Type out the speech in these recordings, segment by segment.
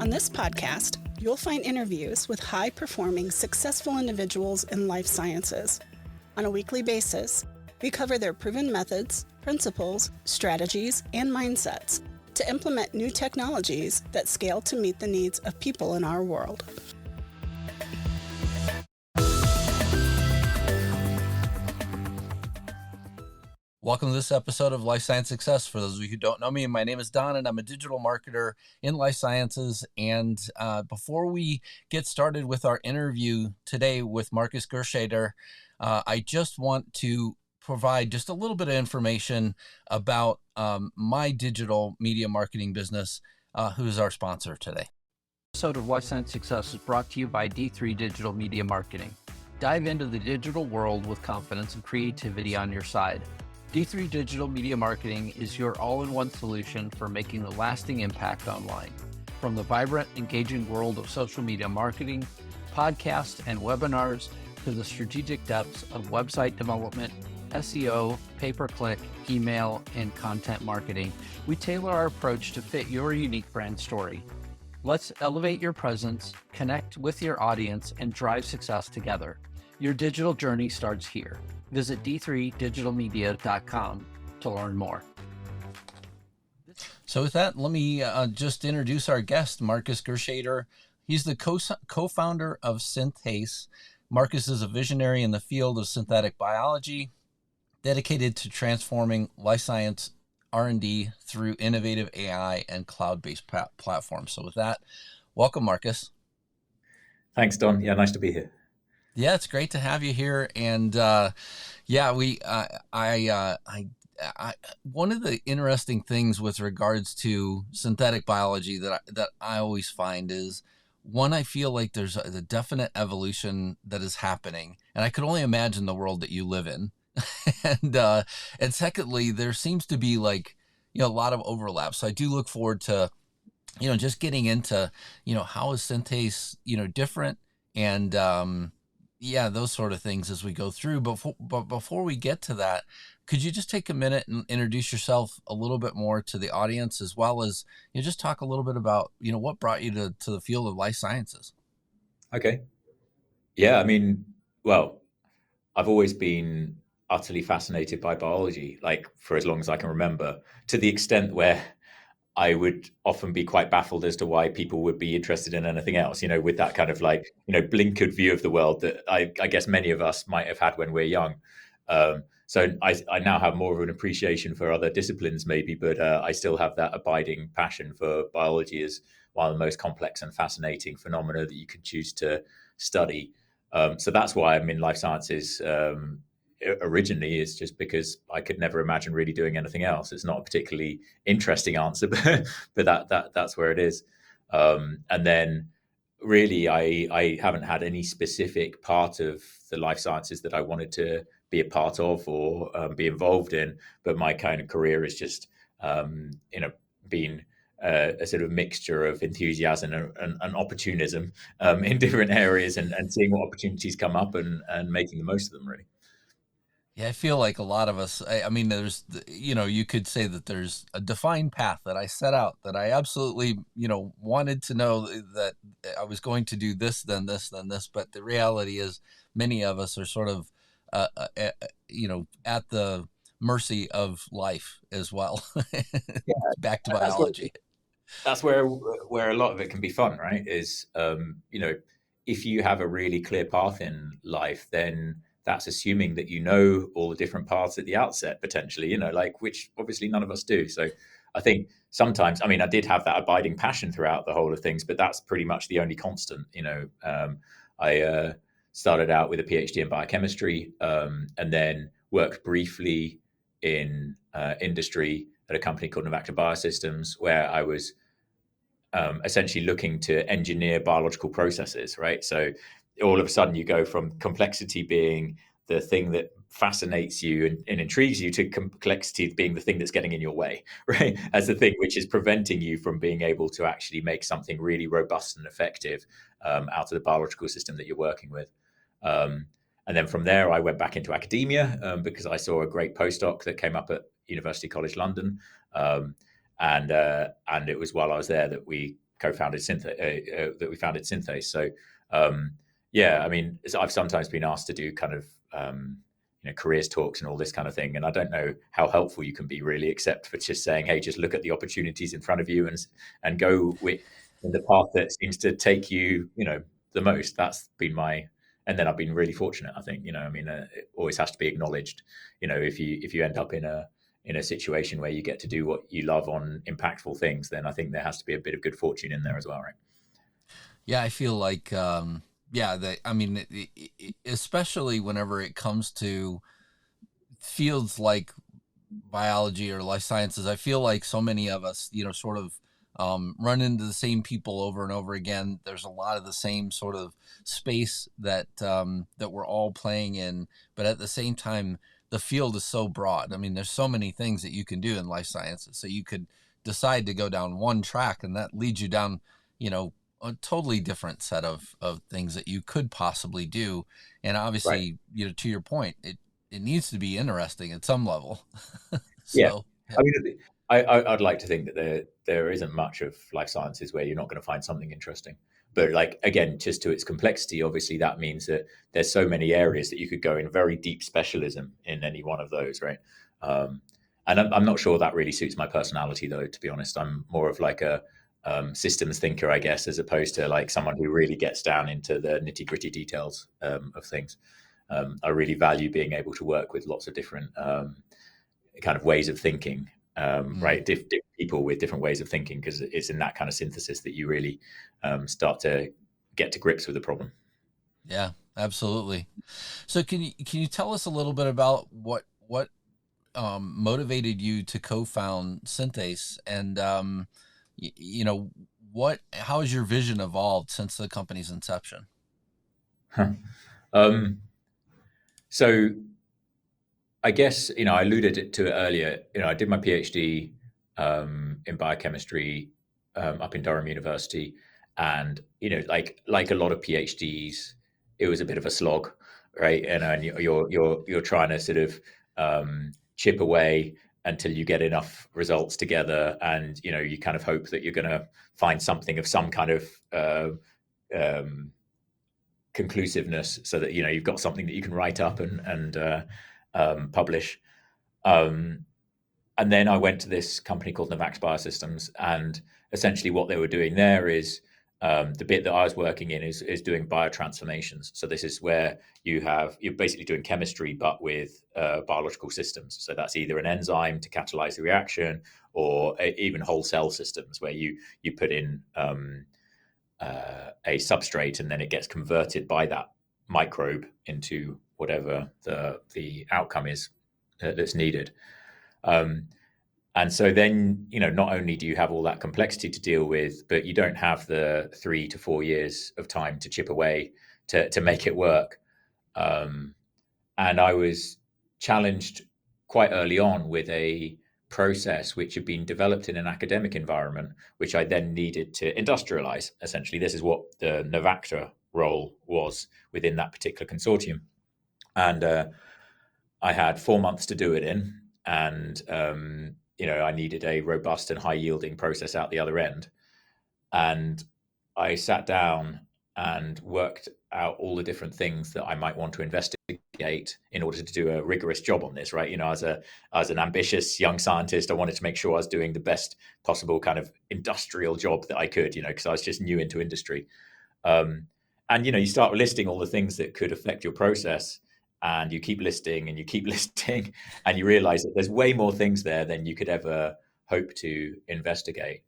On this podcast, you'll find interviews with high-performing, successful individuals in life sciences. On a weekly basis, we cover their proven methods, principles, strategies, and mindsets to implement new technologies that scale to meet the needs of people in our world. Welcome to this episode of Life Science Success. For those of you who don't know me, my name is Don, and I'm a digital marketer in life sciences. And before we get started with our interview today with Markus Gershater, I just want to provide just a little bit of information about my digital media marketing business, who is our sponsor today. This episode of Life Science Success is brought to you by D3 Digital Media Marketing. Dive into the digital world with confidence and creativity on your side. D3 Digital Media Marketing is your all-in-one solution for making a lasting impact online. From the vibrant, engaging world of social media marketing, podcasts, and webinars, to the strategic depths of website development, SEO, pay-per-click, email, and content marketing, we tailor our approach to fit your unique brand story. Let's elevate your presence, connect with your audience, and drive success together. Your digital journey starts here. Visit d3digitalmedia.com to learn more. So with that, let me just introduce our guest, Markus Gershater. He's the co-founder of Synthace. Markus is a visionary in the field of synthetic biology, dedicated to transforming life science R&D through innovative AI and cloud-based platforms. So with that, welcome, Markus. Thanks, Don. Yeah, nice to be here. Yeah, it's great to have you here. And one of the interesting things with regards to synthetic biology that I always find is, one, I feel like there's a definite evolution that is happening, and I could only imagine the world that you live in. and secondly, there seems to be a lot of overlap. So I do look forward to, just getting into, how is Synthace, different, and those sort of things as we go through. But before we get to that, could you just take a minute and introduce yourself a little bit more to the audience, as well as just talk a little bit about what brought you to the field of life sciences? Okay. Yeah, well, I've always been utterly fascinated by biology, for as long as I can remember, to the extent where I would often be quite baffled as to why people would be interested in anything else, with that kind of blinkered view of the world that I guess many of us might have had when we're young. So I now have more of an appreciation for other disciplines maybe, but I still have that abiding passion for biology as one of the most complex and fascinating phenomena that you can choose to study. So that's why I'm in life sciences originally, is just because I could never imagine really doing anything else. It's not a particularly interesting answer, but that's where it is. And then really, I haven't had any specific part of the life sciences that I wanted to be a part of or be involved in. But my kind of career is just, been a sort of mixture of enthusiasm and opportunism in different areas, and seeing what opportunities come up and making the most of them, really. Yeah, I feel like a lot of us, there's, you could say that there's a defined path that I set out, that I absolutely, wanted to know that I was going to do this, then this, then this. But the reality is many of us are sort of, at the mercy of life as well. Yeah, back to biology. That's where a lot of it can be fun, right? Is, if you have a really clear path in life, then that's assuming that all the different paths at the outset, potentially, which obviously none of us do. So I think sometimes, I did have that abiding passion throughout the whole of things, but that's pretty much the only constant. I started out with a PhD in biochemistry, and then worked briefly in industry at a company called Novactor Biosystems, where I was essentially looking to engineer biological processes, right? So all of a sudden you go from complexity being the thing that fascinates you and intrigues you, to complexity being the thing that's getting in your way, right? As the thing which is preventing you from being able to actually make something really robust and effective out of the biological system that you're working with. And then from there, I went back into academia because I saw a great postdoc that came up at University College London. And it was while I was there that we co-founded that we founded Synthace. So yeah, I mean, I've sometimes been asked to do kind of careers talks and all this kind of thing, and I don't know how helpful you can be really, except for just saying, hey, just look at the opportunities in front of you and go with in the path that seems to take you the most. That's been my, and then I've been really fortunate, I think. I mean, it always has to be acknowledged. If you end up in a situation where you get to do what you love on impactful things, then I think there has to be a bit of good fortune in there as well, right? Yeah, I feel like especially whenever it comes to fields like biology or life sciences, I feel like so many of us, sort of run into the same people over and over again. There's a lot of the same sort of space that we're all playing in, but at the same time, the field is so broad. I mean, there's so many things that you can do in life sciences. So you could decide to go down one track, and that leads you down, a totally different set of things that you could possibly do. And obviously, right, to your point, it needs to be interesting at some level. So, yeah. I mean, I'd like to think that there isn't much of life sciences where you're not going to find something interesting. But like, again, just to its complexity, obviously that means that there's so many areas that you could go in very deep specialism in any one of those, right? And I'm not sure that really suits my personality, though, to be honest. I'm more of like a systems thinker, I guess, as opposed to like someone who really gets down into the nitty gritty details of things. I really value being able to work with lots of different kind of ways of thinking, right? Different people with different ways of thinking, because it's in that kind of synthesis that you really start to get to grips with the problem. Yeah, absolutely. So can you tell us a little bit about what motivated you to co-found Synthace, and how has your vision evolved since the company's inception? So I guess, I alluded to it earlier. I did my PhD in biochemistry up in Durham University, and like a lot of PhDs, it was a bit of a slog, right? And you're trying to sort of chip away until you get enough results together, and you kind of hope that you're going to find something of some kind of conclusiveness, so that you've got something that you can write up and publish. And then I went to this company called Novax Biosystems, and essentially what they were doing there is the bit that I was working in is doing biotransformations. So this is where you're basically doing chemistry, but with biological systems. So that's either an enzyme to catalyze the reaction, or even whole cell systems where you put in a substrate, and then it gets converted by that microbe into whatever the outcome is that's needed. And so then, not only do you have all that complexity to deal with, but you don't have the 3 to 4 years of time to chip away to make it work. And I was challenged quite early on with a process which had been developed in an academic environment, which I then needed to industrialize. Essentially, this is what the Novacta role was within that particular consortium. And I had 4 months to do it in, and I needed a robust and high-yielding process out the other end. And I sat down and worked out all the different things that I might want to investigate in order to do a rigorous job on this, right? As an ambitious young scientist, I wanted to make sure I was doing the best possible kind of industrial job that I could, because I was just new into industry. And you start listing all the things that could affect your process, and you keep listing and you keep listing, and you realize that there's way more things there than you could ever hope to investigate.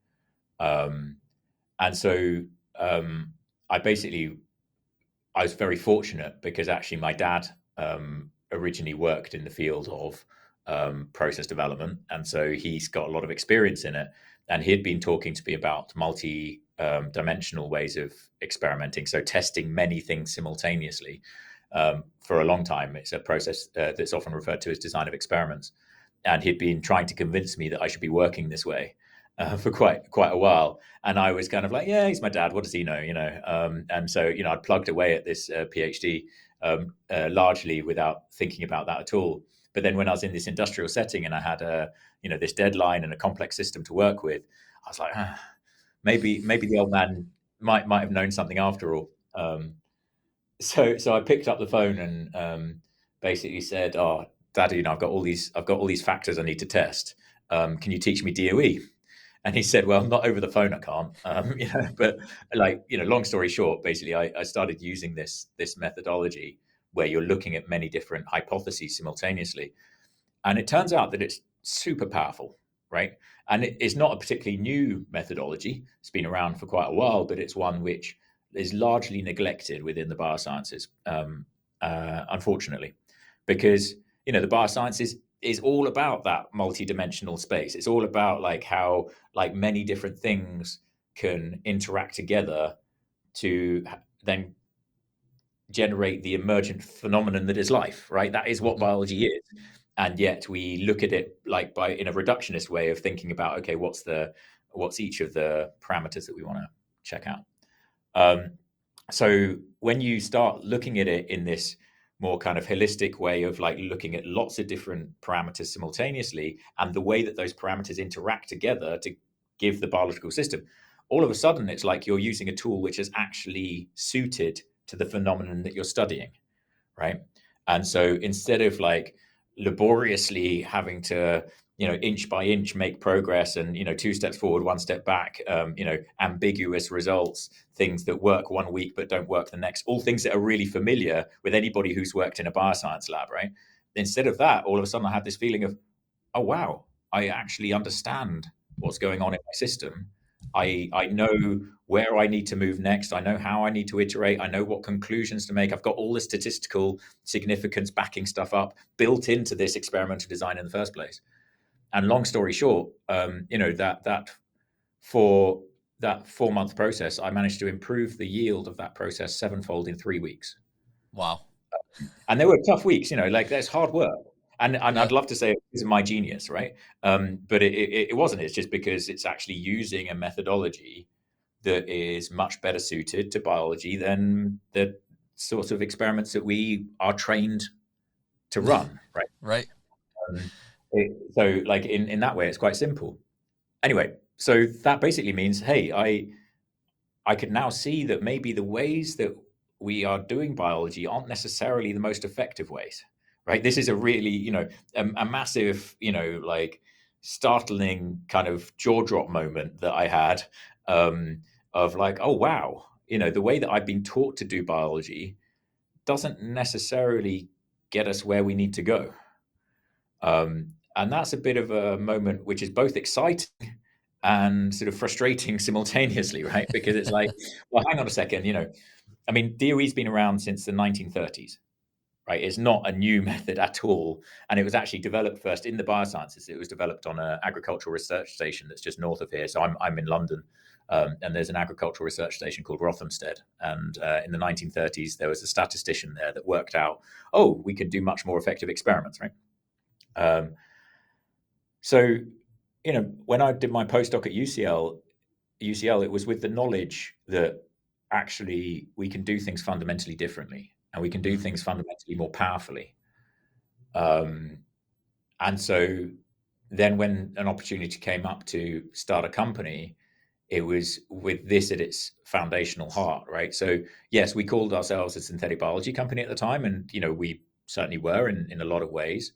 And so I was very fortunate, because actually my dad originally worked in the field of process development. And so he's got a lot of experience in it. And he'd been talking to me about multi-dimensional ways of experimenting. So testing many things simultaneously for a long time. It's a process that's often referred to as design of experiments. And he'd been trying to convince me that I should be working this way for quite a while. And I was kind of like, yeah, he's my dad. What does he know? And so, I plugged away at this PhD largely without thinking about that at all. But then when I was in this industrial setting and I had this deadline and a complex system to work with, I was like, maybe the old man might have known something after all. So I picked up the phone and basically said, "Oh, Daddy, I've got all these factors I need to test. Can you teach me DOE?" And he said, "Well, not over the phone, I can't." But long story short, basically, I started using this methodology where you're looking at many different hypotheses simultaneously, and it turns out that it's super powerful, right? And it's not a particularly new methodology. It's been around for quite a while, but it's one which is largely neglected within the biosciences, unfortunately, because the biosciences is all about that multidimensional space. It's all about how many different things can interact together to then generate the emergent phenomenon that is life, right? That is what biology is. And yet we look at it in a reductionist way of thinking about, okay, what's each of the parameters that we want to check out. So when you start looking at it in this more kind of holistic way of looking at lots of different parameters simultaneously and the way that those parameters interact together to give the biological system, all of a sudden it's like you're using a tool which is actually suited to the phenomenon that you're studying, right? And so instead of laboriously having to inch by inch make progress and 2 steps forward, 1 step back, ambiguous results, things that work one week but don't work the next, all things that are really familiar with anybody who's worked in a bioscience lab, right? Instead of that, all of a sudden I had this feeling of, oh wow, I actually understand what's going on in my system. I know where I need to move next. I know how I need to iterate. I know what conclusions to make. I've got all the statistical significance backing stuff up built into this experimental design in the first place. And long story short, for that 4-month process, I managed to improve the yield of that process 7-fold in 3 weeks. Wow. And there were tough weeks, there's hard work. And Yeah. I'd love to say it's my genius, right? But it wasn't. It's just because it's actually using a methodology that is much better suited to biology than the sorts of experiments that we are trained to run, right? Right. So in that way, it's quite simple. Anyway, so that basically means, hey, I can now see that maybe the ways that we are doing biology aren't necessarily the most effective ways, right? This is a really, a massive, startling kind of jaw drop moment that I had of oh, wow, the way that I've been taught to do biology doesn't necessarily get us where we need to go. And that's a bit of a moment which is both exciting and sort of frustrating simultaneously, right? Because it's well, hang on a second, I mean, DOE's been around since the 1930s, right? It's not a new method at all. And it was actually developed first in the biosciences. It was developed on an agricultural research station that's just north of here. So I'm in London, and there's an agricultural research station called Rothamsted. And in the 1930s, there was a statistician there that worked out, oh, we could do much more effective experiments, right? So, when I did my postdoc at UCL, it was with the knowledge that actually we can do things fundamentally differently and we can do things fundamentally more powerfully. And so then when an opportunity came up to start a company, it was with this at its foundational heart, right? So yes, we called ourselves a synthetic biology company at the time, and we certainly were in a lot of ways.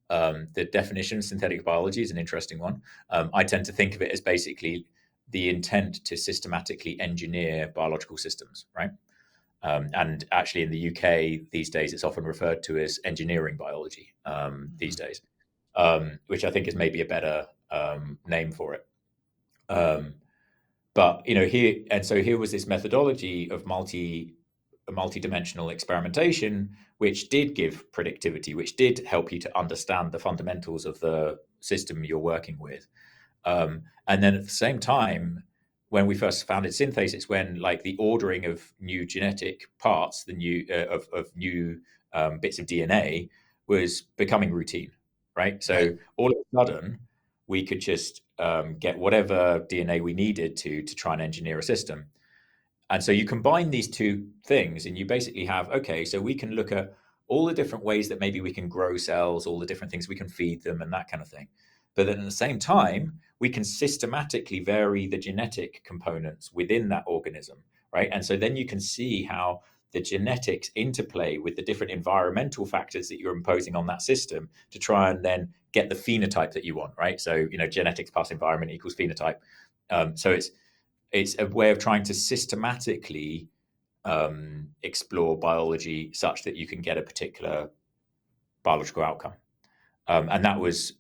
The definition of synthetic biology is an interesting one. I tend to think of it as basically the intent to systematically engineer biological systems, right? And actually, in the UK these days, it's often referred to as engineering biology these days, which I think is maybe a better name for it. But here was this methodology of multi-dimensional experimentation, which did give predictivity, which did help you to understand the fundamentals of the system you're working with. And then at the same time, when we first founded Synthace, it's when the ordering of new genetic parts, the new of new bits of DNA was becoming routine, right? So Right. all of a sudden, we could just get whatever DNA we needed to try and engineer a system. And so you combine these two things and you basically have, okay, so we can look at all the different ways that maybe we can grow cells, all the different things we can feed them and that kind of thing. But then at the same time, we can systematically vary the genetic components within that organism, right? And so then you can see how the genetics interplay with the different environmental factors that you're imposing on that system to try and then get the phenotype that you want, right? So, genetics plus environment equals phenotype. So it's a way of trying to systematically explore biology such that you can get a particular biological outcome. And that was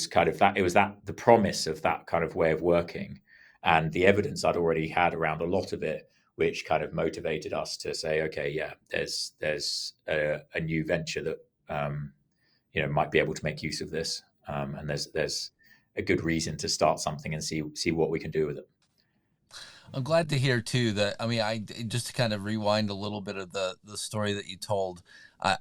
kind of that. It was that the promise of that kind of way of working, and the evidence I'd already had around a lot of it, which kind of motivated us to say, okay, yeah, there's a new venture that might be able to make use of this, and there's a good reason to start something and see what we can do with it. I'm glad to hear too that, I mean, I just to kind of rewind a little bit of the story that you told. I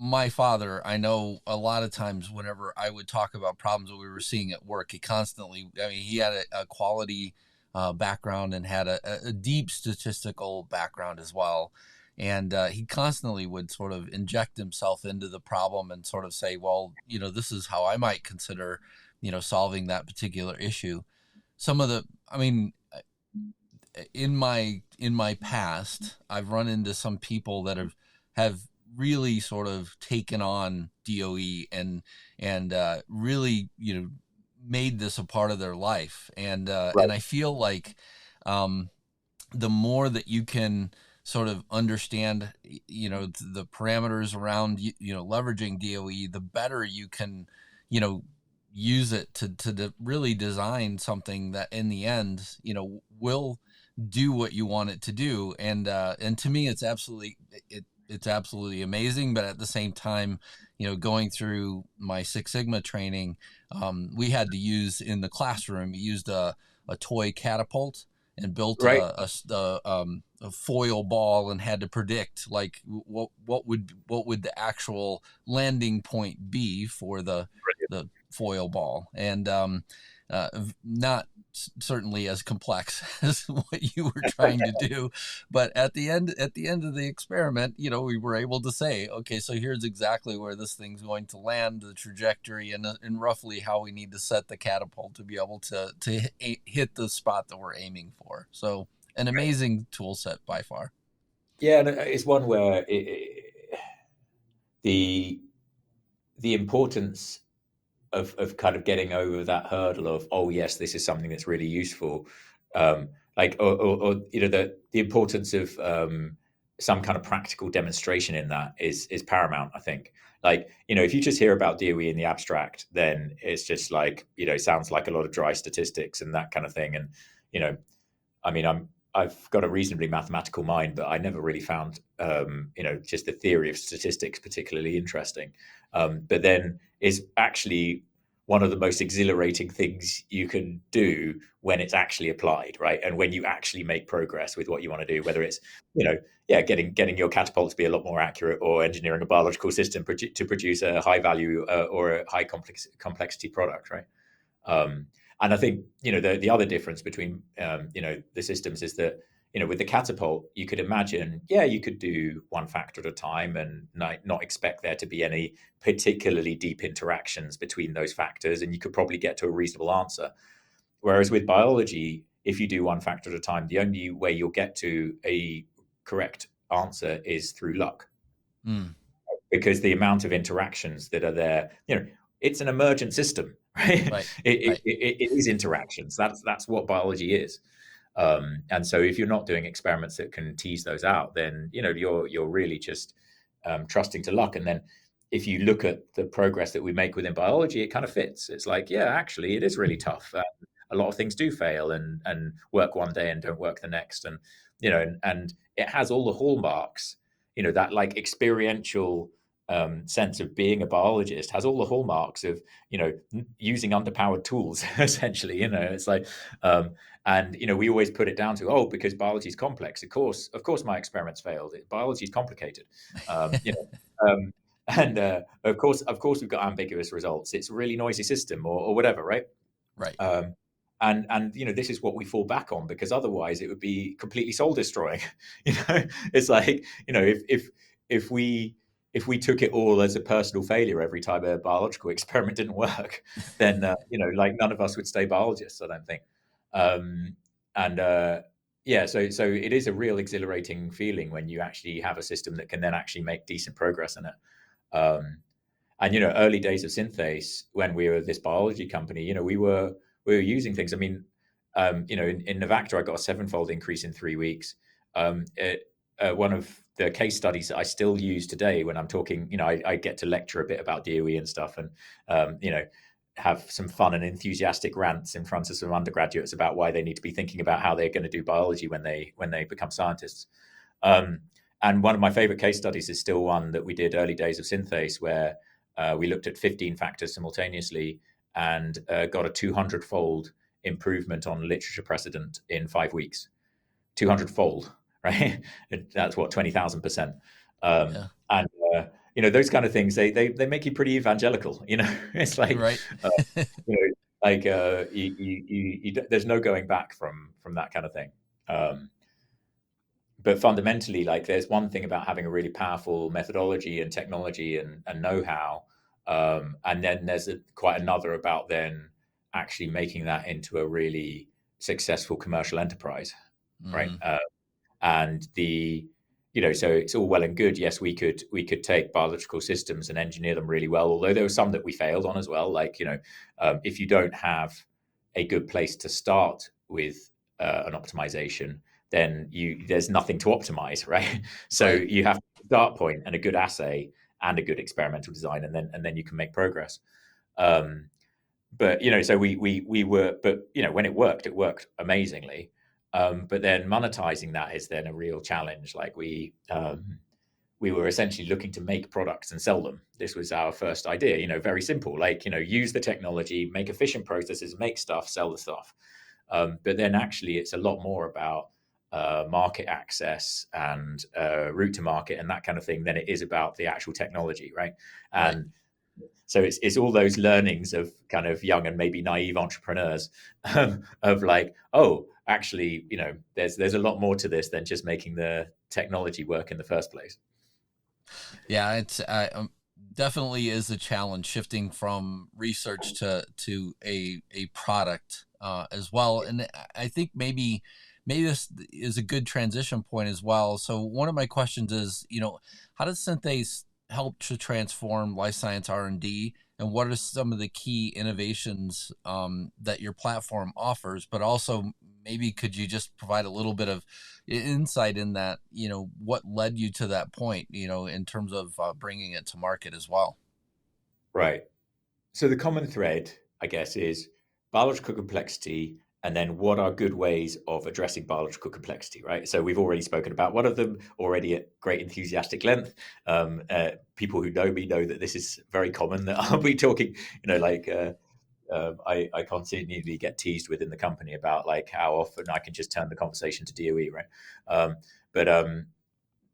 my father, I know a lot of times whenever I would talk about problems that we were seeing at work, he had a quality background and had a deep statistical background as well. And he constantly would sort of inject himself into the problem and sort of say, well, this is how I might consider, solving that particular issue. In my past, I've run into some people that have really sort of taken on DOE and really made this a part of their life, and Right. and I feel like the more that you can sort of understand the parameters around leveraging DOE, the better you can use it to really design something that in the end will do what you want it to do. And to me it's absolutely amazing. But at the same time, going through my Six Sigma training, we had to use in the classroom, we used a toy catapult and built Right. a foil ball and had to predict like what would the actual landing point be for the foil ball. And not certainly as complex as what you were trying to do, but at the end of the experiment, we were able to say, okay, so here's exactly where this thing's going to land, the trajectory, and roughly how we need to set the catapult to be able to hit the spot that we're aiming for. So an amazing tool set by far. Yeah, and it's one where the importance of kind of getting over that hurdle of, oh yes, this is something that's really useful, or the importance of some kind of practical demonstration in that is paramount, I think. Like, if you just hear about DOE in the abstract, then it's just like, sounds like a lot of dry statistics and that kind of thing. And I mean, I've got a reasonably mathematical mind, but I never really found, just the theory of statistics particularly interesting. But then is actually one of the most exhilarating things you can do when it's actually applied, right? And when you actually make progress with what you want to do, whether it's, getting your catapult to be a lot more accurate, or engineering a biological system to produce a high value or a high complexity product, right? And I think, the other difference between, the systems is that, with the catapult, you could imagine, you could do one factor at a time and not expect there to be any particularly deep interactions between those factors, and you could probably get to a reasonable answer. Whereas with biology, if you do one factor at a time, the only way you'll get to a correct answer is through luck. Mm. Because the amount of interactions that are there, it's an emergent system, right? Right. It is interactions. That's what biology is. And so if you're not doing experiments that can tease those out, then you're really just trusting to luck. And then if you look at the progress that we make within biology, it kind of fits. It's like, yeah, actually, it is really tough. A lot of things do fail and work one day and don't work the next. And and it has all the hallmarks. That like experiential sense of being a biologist has all the hallmarks of using underpowered tools. Essentially, it's like. And we always put it down to, because biology is complex. Of course, my experiments failed. Biology is complicated, and of course, we've got ambiguous results. It's a really noisy system, or whatever, right? Right. And this is what we fall back on, because otherwise it would be completely soul destroying. It's like if we if we took it all as a personal failure every time a biological experiment didn't work, then like none of us would stay biologists, I don't think. And yeah, so it is a real exhilarating feeling when you actually have a system that can then actually make decent progress in it. And early days of Synthace, when we were this biology company, we were using things. I mean, in Novactor, I got a 7-fold increase in 3 weeks. One of the case studies that I still use today when I'm talking, I get to lecture a bit about DOE and stuff, and have some fun and enthusiastic rants in front of some undergraduates about why they need to be thinking about how they're going to do biology when they become scientists. And one of my favorite case studies is still one that we did early days of Synthace, where we looked at 15 factors simultaneously and got a 200-fold improvement on literature precedent in 5 weeks. 200-fold, right? That's what, 20,000%. Yeah. And those kind of things, they make you pretty evangelical. It's like, Right. like there's no going back from that kind of thing. But fundamentally, like, there's one thing about having a really powerful methodology and technology and know-how, and then there's quite another about then actually making that into a really successful commercial enterprise, right? And so it's all well and good. Yes, we could take biological systems and engineer them really well, although there were some that we failed on as well. Like, if you don't have a good place to start with an optimization, then there's nothing to optimize, right? So Right. you have a start point and a good assay and a good experimental design, and then you can make progress. But so we were, but when it worked amazingly. But then monetizing that is then a real challenge. Like, we were essentially looking to make products and sell them. This was our first idea. Very simple. Like, use the technology, make efficient processes, make stuff, sell the stuff. But then actually, it's a lot more about market access and route to market and that kind of thing than it is about the actual technology, right? And so it's all those learnings of kind of young and maybe naive entrepreneurs, of like, oh, actually, there's a lot more to this than just making the technology work in the first place. Yeah, it's definitely is a challenge shifting from research to a product as well. And I think maybe this is a good transition point as well. So one of my questions is, how does Synthace help to transform life science R&D, and what are some of the key innovations that your platform offers? But also, maybe could you just provide a little bit of insight in that, what led you to that point, in terms of bringing it to market as well? Right. So the common thread, I guess, is biological complexity, and then what are good ways of addressing biological complexity, right? So we've already spoken about one of them already at great enthusiastic length. People who know me know that this is very common, that I'll be talking, I continually get teased within the company about like how often I can just turn the conversation to DOE, right? But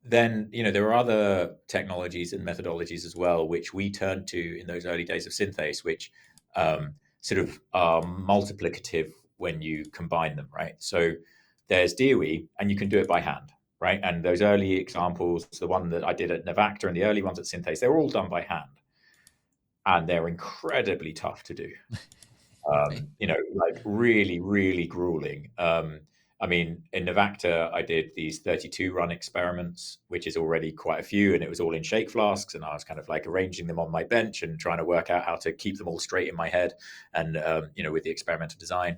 then there are other technologies and methodologies as well which we turned to in those early days of Synthace, which sort of are multiplicative when you combine them, right? So there's DOE, and you can do it by hand, right? And those early examples, the one that I did at Novactor and the early ones at Synthace, they were all done by hand, and they're incredibly tough to do. Right. Like really, really grueling. I mean, in Novactor, I did these 32 run experiments, which is already quite a few, and it was all in shake flasks, and I was kind of like arranging them on my bench and trying to work out how to keep them all straight in my head, and with the experimental design.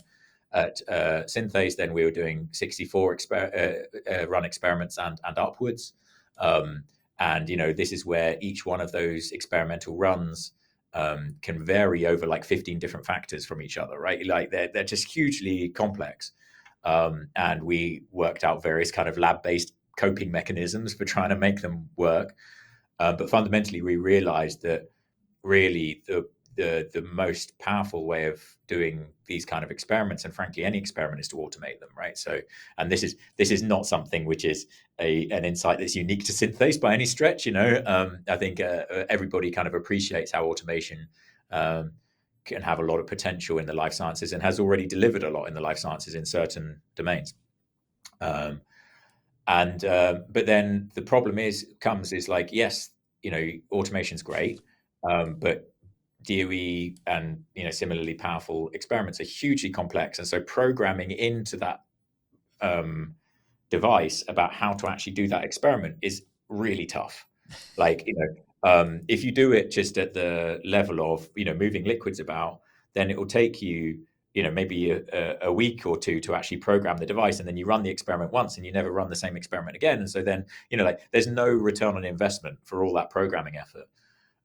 At Synthace, then we were doing 64 run experiments and upwards, and this is where each one of those experimental runs can vary over like 15 different factors from each other, right? Like they're just hugely complex. And we worked out various kind of lab-based coping mechanisms for trying to make them work. But fundamentally, we realized that really the most powerful way of doing these kind of experiments, and frankly any experiment, is to automate them, right? So, and this is not something which is an insight that's unique to Synthace by any stretch. I think everybody kind of appreciates how automation can have a lot of potential in the life sciences, and has already delivered a lot in the life sciences in certain domains. But then the problem is like, yes, automation's great, but DOE and similarly powerful experiments are hugely complex, and so programming into that device about how to actually do that experiment is really tough. Like, if you do it just at the level of moving liquids about, then it will take you maybe a week or two to actually program the device, and then you run the experiment once and you never run the same experiment again, and so then like there's no return on investment for all that programming effort.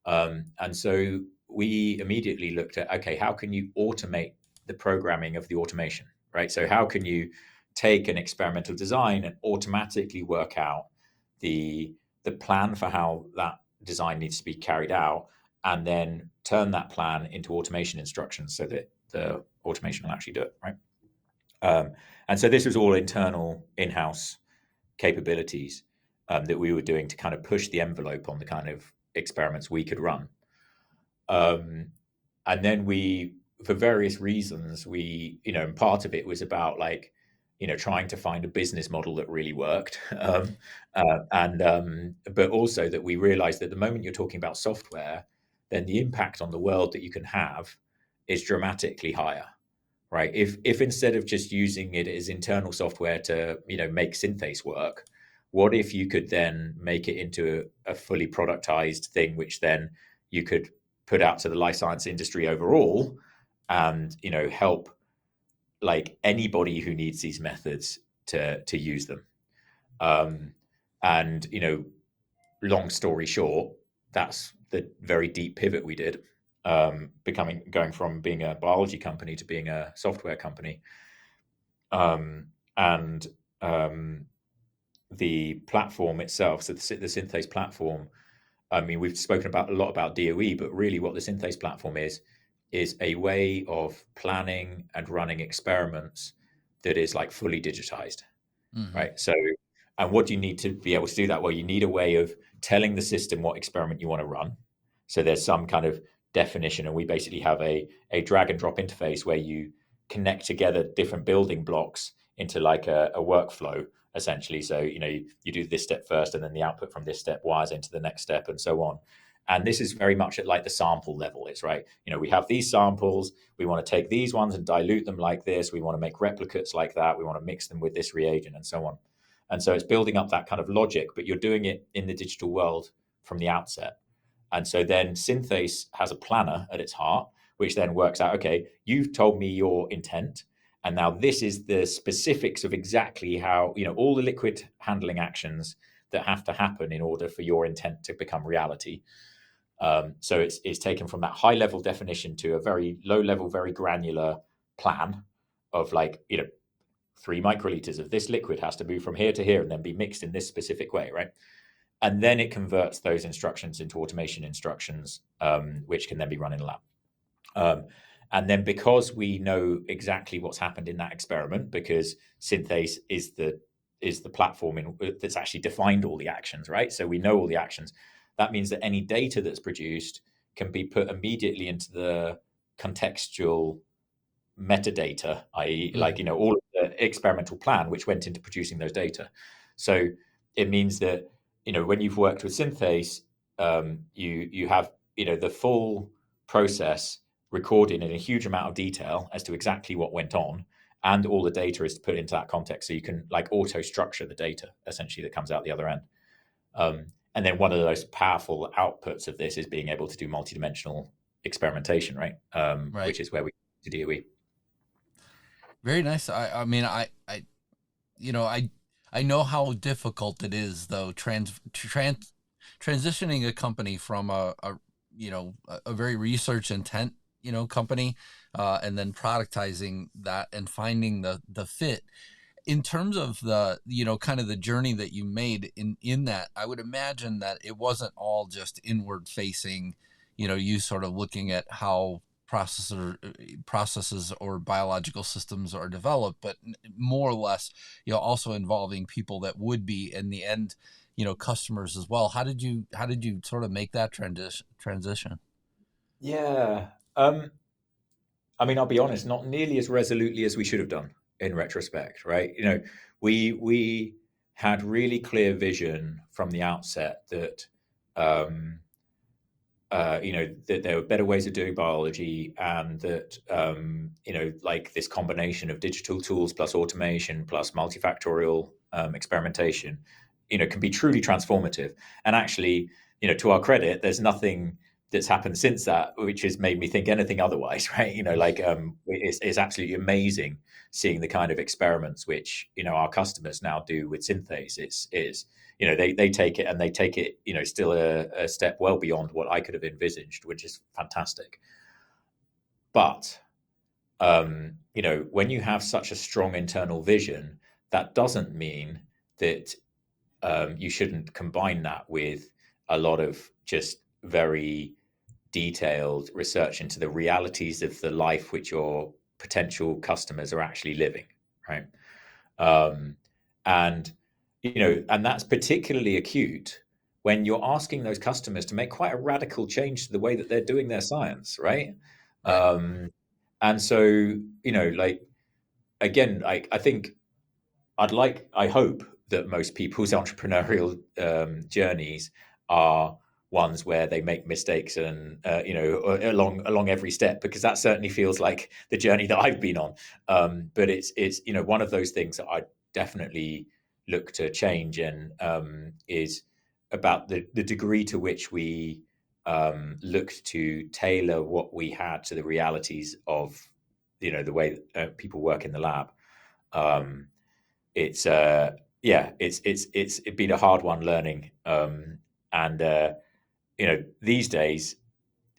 And so we immediately looked at, okay, how can you automate the programming of the automation, right? So how can you take an experimental design and automatically work out the plan for how that design needs to be carried out, and then turn that plan into automation instructions so that the automation will actually do it, right? And so this was all internal in-house capabilities that we were doing to kind of push the envelope on the kind of experiments we could run. And then we, for various reasons, and part of it was about trying to find a business model that really worked. But also that we realized that the moment you're talking about software, then the impact on the world that you can have is dramatically higher, right? If instead of just using it as internal software to, make Synthace work, what if you could then make it into a fully productized thing, which then you could put out to the life science industry overall, and help anybody who needs these methods to use them. And long story short, that's the very deep pivot we did, going from being a biology company to being a software company. And the platform itself, so the Synthace platform, I mean, we've spoken a lot about DOE, but really what the Synthace platform is a way of planning and running experiments that is fully digitized, right? So, and what do you need to be able to do that? Well, you need a way of telling the system what experiment you want to run. So there's some kind of definition, and we basically have a drag and drop interface where you connect together different building blocks into a workflow, essentially. So, you do this step first, and then the output from this step wires into the next step, and so on. And this is very much at the sample level. It's right. We have these samples. We want to take these ones and dilute them like this. We want to make replicates like that. We want to mix them with this reagent, and so on. And so it's building up that kind of logic, but you're doing it in the digital world from the outset. And so then Synthace has a planner at its heart, which then works out, okay, you've told me your intent, and now this is the specifics of exactly how, all the liquid handling actions that have to happen in order for your intent to become reality. So it's taken from that high level definition to a very low level, very granular plan of 3 microliters of this liquid has to move from here to here and then be mixed in this specific way, right? And then it converts those instructions into automation instructions, which can then be run in a lab. And then because we know exactly what's happened in that experiment, because Synthace is the platform that's actually defined all the actions, right? So we know all the actions. That means that any data that's produced can be put immediately into the contextual metadata, i.e., all of the experimental plan which went into producing those data. So it means that when you've worked with Synthace, you have the full process recorded in a huge amount of detail as to exactly what went on, and all the data is put into that context, so you can auto structure the data essentially that comes out the other end. And then one of the most powerful outputs of this is being able to do multidimensional experimentation, right? Right. Which is where we do DOE. Very nice. I mean, I know how difficult it is, though, transitioning a company from a very research intent, company, and then productizing that and finding the fit. In terms of the, kind of the journey that you made in that, I would imagine that it wasn't all just inward facing, you sort of looking at how processes or biological systems are developed, but more or less, also involving people that would be in the end, customers as well. How did you sort of make that transition? Yeah. I mean, I'll be honest, not nearly as resolutely as we should have done in retrospect, right? We had really clear vision from the outset that that there were better ways of doing biology, and that, like this combination of digital tools plus automation plus multifactorial experimentation, can be truly transformative. And actually, to our credit, there's nothing that's happened since that which has made me think anything otherwise, right? It's absolutely amazing seeing the kind of experiments which our customers now do with Synthace. They take it, and they take it still a step well beyond what I could have envisaged, which is fantastic. But when you have such a strong internal vision, that doesn't mean that you shouldn't combine that with a lot of just very detailed research into the realities of the life which your potential customers are actually living, right? Um, and and that's particularly acute when you're asking those customers to make quite a radical change to the way that they're doing their science, right? Right. And so, like, again, I think I hope that most people's entrepreneurial journeys are ones where they make mistakes, and along every step, because that certainly feels like the journey that I've been on. But it's one of those things that I definitely look to change, and is about the degree to which we looked to tailor what we had to the realities of the way that people work in the lab. It's it's been a hard one learning, and these days,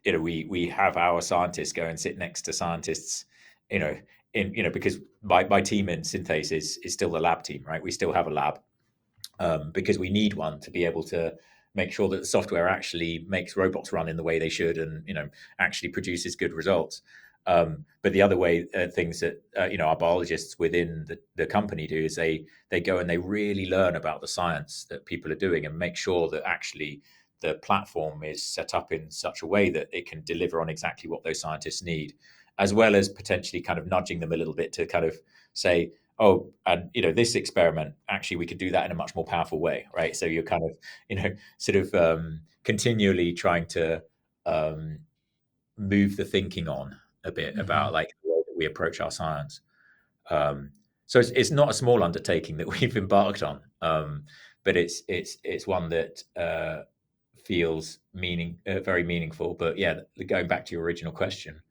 we have our scientists go and sit next to scientists, because my team in Synthace is still the lab team, right? We still have a lab, because we need one to be able to make sure that the software actually makes robots run in the way they should, and actually produces good results. But the other way, things that our biologists within the company do, is they go and they really learn about the science that people are doing, and make sure that actually the platform is set up in such a way that it can deliver on exactly what those scientists need, as well as potentially kind of nudging them a little bit to kind of say, oh, and this experiment, actually we could do that in a much more powerful way, right? So you're kind of sort of continually trying to move the thinking on a bit about like the way that we approach our science. So it's not a small undertaking that we've embarked on, but it's one that feels very meaningful. But yeah, going back to your original question,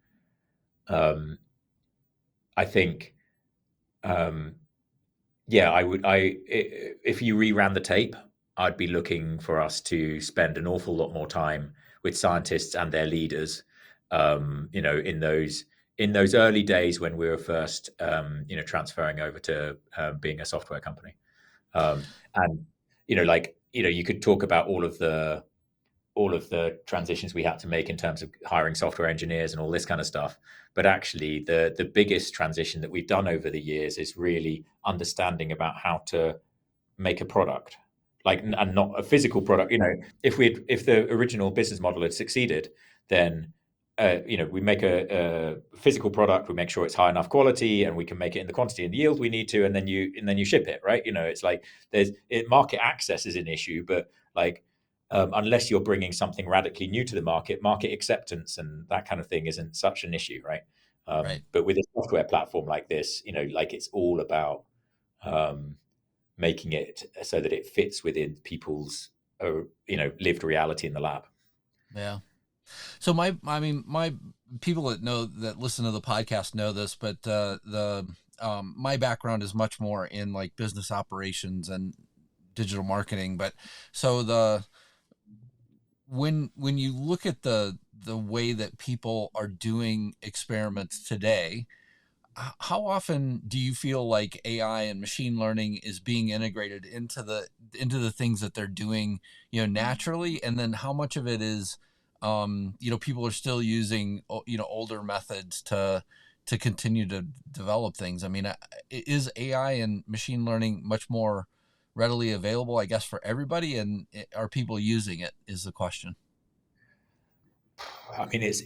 I think if you reran the tape, I'd be looking for us to spend an awful lot more time with scientists and their leaders, in those early days when we were first, transferring over to being a software company. And you could talk about all of the transitions we had to make in terms of hiring software engineers and all this kind of stuff. But actually, the biggest transition that we've done over the years is really understanding about how to make a product, and not a physical product. If the original business model had succeeded, then we make a physical product, we make sure it's high enough quality, and we can make it in the quantity and yield we need to, and then you ship it, right? It's like market access is an issue, but unless you're bringing something radically new to the market acceptance and that kind of thing isn't such an issue, right? Right. But with a software platform like this, it's all about making it so that it fits within people's lived reality in the lab. Yeah. So my people that listen to the podcast know this, but my background is much more in like business operations and digital marketing. But so when you look at the way that people are doing experiments today, how often do you feel like AI and machine learning is being integrated into the things that they're doing, naturally? And then how much of it is, people are still using, older methods to continue to develop things? I mean, is AI and machine learning much more readily available, I guess, for everybody? And are people using it is the question. I mean, it's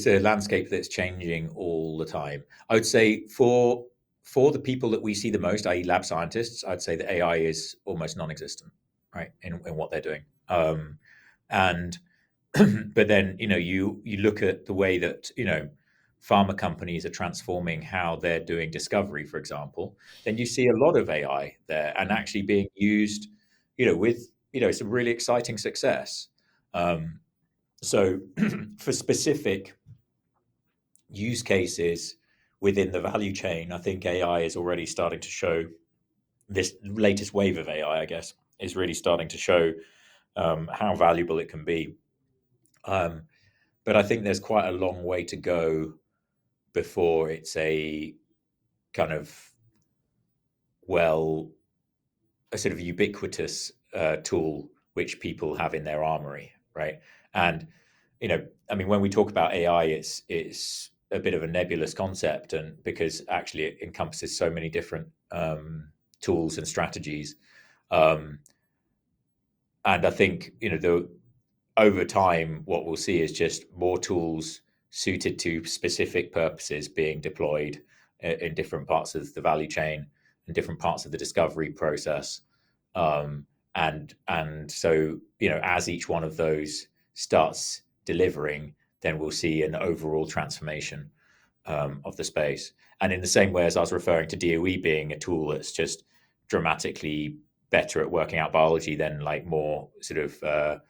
a landscape that's changing all the time. I would say for the people that we see the most, i.e. lab scientists, I'd say that AI is almost non-existent, right, in what they're doing. And but then, you look at the way that, pharma companies are transforming how they're doing discovery, for example, then you see a lot of AI there and actually being used, with, some really exciting success. So for specific use cases within the value chain, I think AI is already starting to show, this latest wave of AI, I guess, is really starting to show how valuable it can be. But I think there's quite a long way to go before it's a kind of, well, a sort of ubiquitous tool which people have in their armory, right? And I mean, when we talk about AI, it's a bit of a nebulous concept, and because actually it encompasses so many different tools and strategies. Um, and I think over time, what we'll see is just more tools suited to specific purposes being deployed in different parts of the value chain and different parts of the discovery process. And so, as each one of those starts delivering, then we'll see an overall transformation of the space. And in the same way as I was referring to DOE being a tool that's just dramatically better at working out biology than like more sort of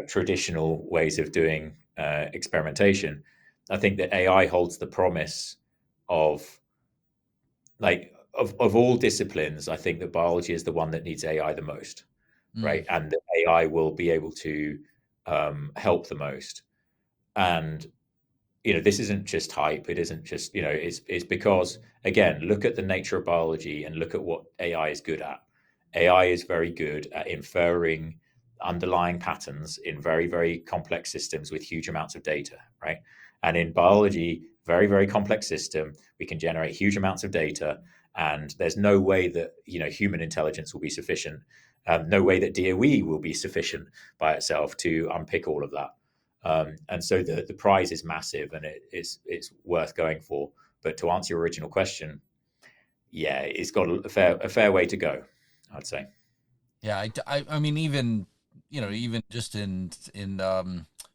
traditional ways of doing experimentation, I think that AI holds the promise of, like, of all disciplines. I think that biology is the one that needs AI the most, right? And that AI will be able to help the most. And this isn't just hype. It isn't just, it's because, again, look at the nature of biology and look at what AI is good at. AI is very good at inferring underlying patterns in very, very complex systems with huge amounts of data, right? And in biology, very, very complex system, we can generate huge amounts of data, and there's no way that, human intelligence will be sufficient. No way that DOE will be sufficient by itself to unpick all of that. And so the prize is massive, and it's worth going for. But to answer your original question, yeah, it's got a fair way to go, I'd say. Yeah, I mean, even even just in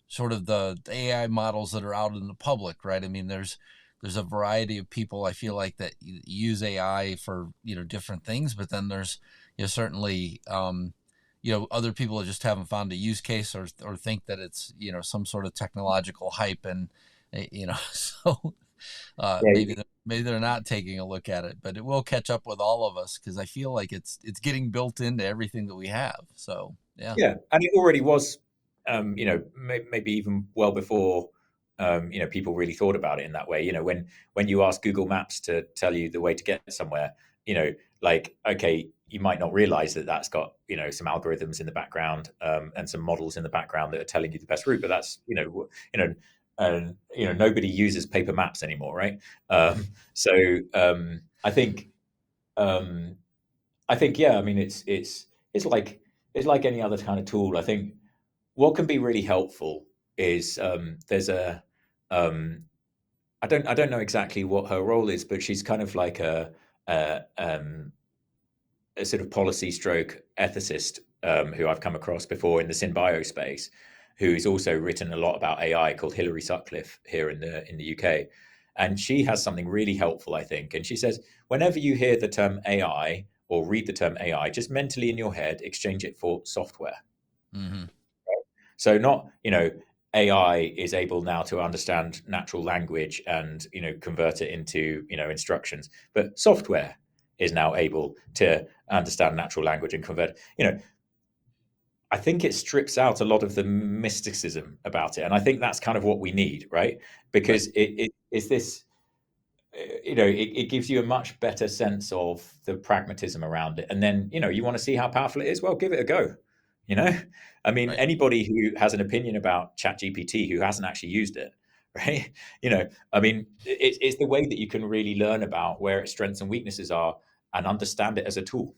sort of the AI models that are out in the public, right? I mean, there's a variety of people, I feel like, that use AI for different things, but then there's certainly other people that just haven't found a use case, or think that it's some sort of technological hype, and so Yeah, maybe they're not taking a look at it, but it will catch up with all of us, because I feel like it's getting built into everything that we have. So yeah. yeah, and it already was, maybe even well before, people really thought about it in that way. When you ask Google Maps to tell you the way to get somewhere, like, okay, you might not realize that that's got some algorithms in the background, and some models in the background that are telling you the best route. But that's and nobody uses paper maps anymore, right? So I think yeah. I mean, it's like any other kind of tool. I think what can be really helpful is, there's a I don't know exactly what her role is, but she's kind of like a, a sort of policy stroke ethicist, who I've come across before in the synbio space, who's also written a lot about AI, called Hilary Sutcliffe here in the UK. And she has something really helpful, I think. And she says, whenever you hear the term AI or read the term AI, just mentally in your head exchange it for software. Mm-hmm. So not, AI is able now to understand natural language and, convert it into, instructions, but software is now able to understand natural language and convert. I think it strips out a lot of the mysticism about it, and I think that's kind of what we need, right? Because it is this, it gives you a much better sense of the pragmatism around it. And then, you want to see how powerful it is. Well, give it a go. You know, I mean, Right. anybody who has an opinion about ChatGPT who hasn't actually used it, right? I mean, it's the way that you can really learn about where its strengths and weaknesses are and understand it as a tool,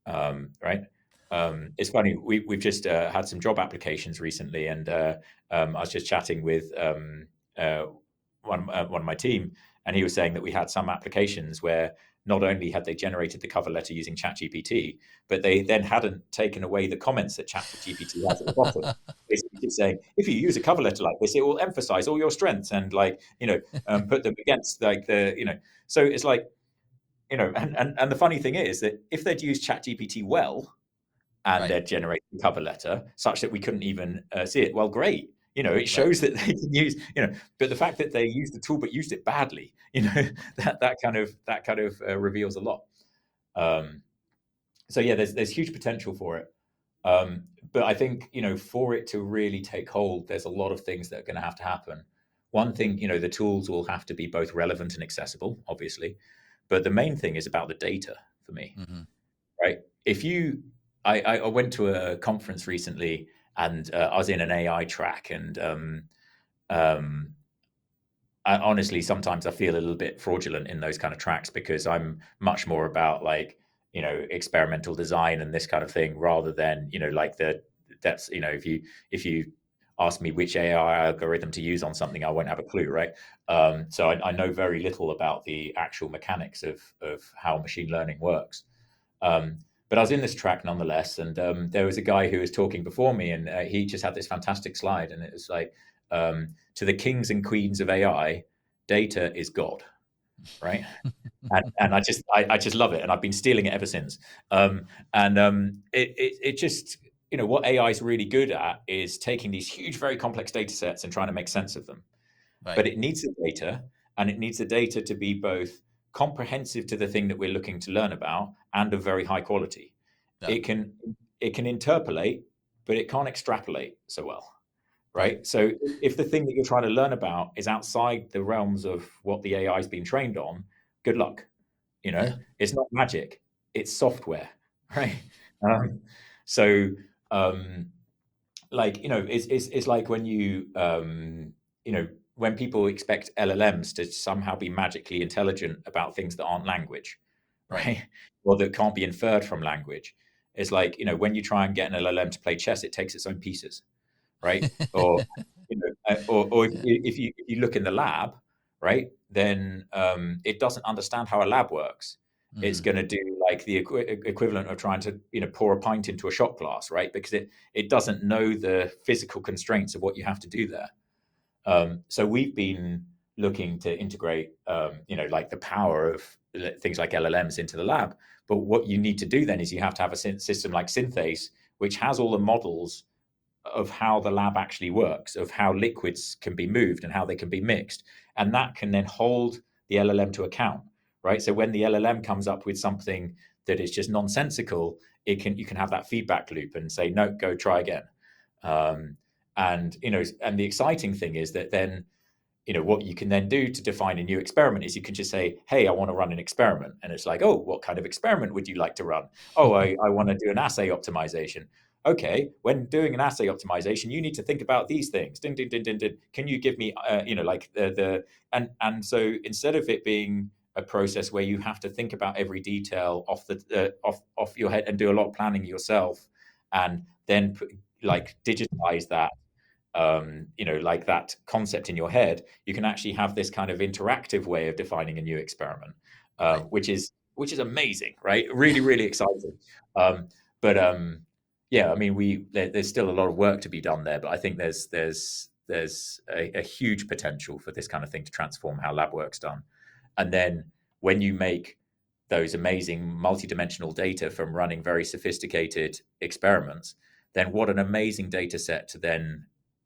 right? It's funny. We've just had some job applications recently, and I was just chatting with one of my team, And he was saying that we had some applications where not only had they generated the cover letter using ChatGPT, but they then hadn't taken away the comments that ChatGPT has at the bottom. Basically saying, if you use a cover letter like this, it will emphasize all your strengths and put them against so it's like, and the funny thing is that if they'd used ChatGPT well, and they'd generate a cover letter such that we couldn't even see it, well, great. It shows that they can use, but the fact that they used the tool but used it badly, that kind of reveals a lot. So yeah, there's huge potential for it. But I think, for it to really take hold, there's a lot of things that are going to have to happen. One thing, the tools will have to be both relevant and accessible, obviously. But the main thing is about the data for me, right? I went to a conference recently, and I was in an AI track, and honestly, sometimes I feel a little bit fraudulent in those kind of tracks because I'm much more about experimental design and this kind of thing rather than if you ask me which AI algorithm to use on something, I won't have a clue, right? So I know very little about the actual mechanics of how machine learning works. But I was in this track nonetheless, and there was a guy who was talking before me, and he just had this fantastic slide, and it was like, to the kings and queens of AI, data is God, right? and I just love it, and I've been stealing it ever since. It just, what AI is really good at is taking these huge, very complex data sets and trying to make sense of them. But it needs the data, and it needs the data to be both comprehensive to the thing that we're looking to learn about and of very high quality. It can interpolate, but it can't extrapolate so well, right? So if the thing that you're trying to learn about is outside the realms of what the AI has been trained on, good luck. It's not magic, it's software, right? So it's like when when people expect LLMs to somehow be magically intelligent about things that aren't language, right? Or that can't be inferred from language. It's like, when you try and get an LLM to play chess, it takes its own pieces, right? Or if you look in the lab, right, then it doesn't understand how a lab works. It's going to do like the equivalent of trying to pour a pint into a shot glass, right? Because it doesn't know the physical constraints of what you have to do there. So we've been looking to integrate like the power of things like LLMs into the lab. But what you need to do then is you have to have a system like Synthace, which has all the models of how the lab actually works, of how liquids can be moved and how they can be mixed. And that can then hold the LLM to account, right? So when the LLM comes up with something that is just nonsensical, you can have that feedback loop and say, no, go try again. And the exciting thing is that then, what you can then do to define a new experiment is you can just say, hey, I want to run an experiment. And it's like, oh, what kind of experiment would you like to run? Oh, I want to do an assay optimization. Okay, when doing an assay optimization, you need to think about these things. Ding, ding, ding, ding, ding. Can you give me, and so instead of it being a process where you have to think about every detail off your head and do a lot of planning yourself, and then digitize that, like that concept in your head, you can actually have this kind of interactive way of defining a new experiment, which is amazing, right? Really, really exciting. Yeah, I mean, there's still a lot of work to be done there, but I think there's a huge potential for this kind of thing to transform how lab work's done. And then when you make those amazing multidimensional data from running very sophisticated experiments, then what an amazing data set to then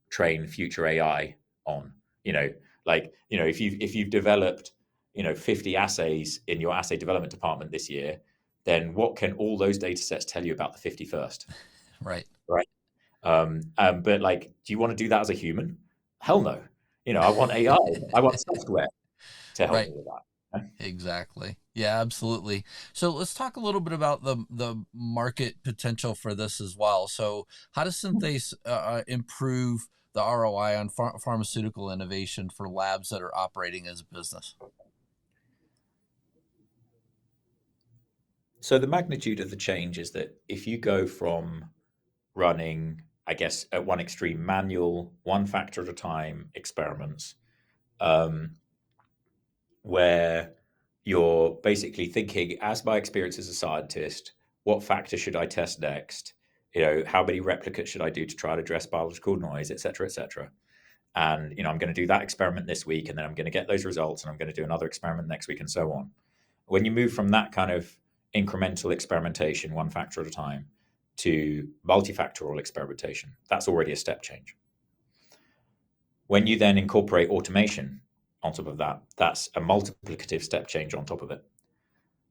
train future AI on. If you've developed 50 assays in your assay development department this year, then what can all those data sets tell you about the 51st? Right. But do you want to do that as a human? Hell no. I want AI. I want software to help me with that. Exactly. Yeah, absolutely. So let's talk a little bit about the market potential for this as well. So how does Synthace improve the ROI on pharmaceutical innovation for labs that are operating as a business? So the magnitude of the change is that if you go from running, I guess, at one extreme, manual, one factor at a time experiments, where you're basically thinking, as my experience as a scientist, what factor should I test next? How many replicates should I do to try and address biological noise, et cetera, et cetera. And, I'm going to do that experiment this week, and then I'm going to get those results, and I'm going to do another experiment next week, and so on. When you move from that kind of incremental experimentation, one factor at a time, to multifactorial experimentation, that's already a step change. When you then incorporate automation on top of that, that's a multiplicative step change on top of it.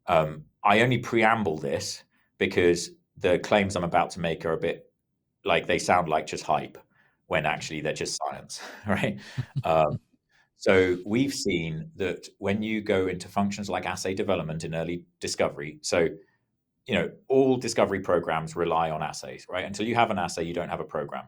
I only preamble this because the claims I'm about to make are a bit like they sound like just hype when actually they're just science, right? So we've seen that when you go into functions like assay development in early discovery, so all discovery programs rely on assays, right? Until you have an assay, you don't have a program.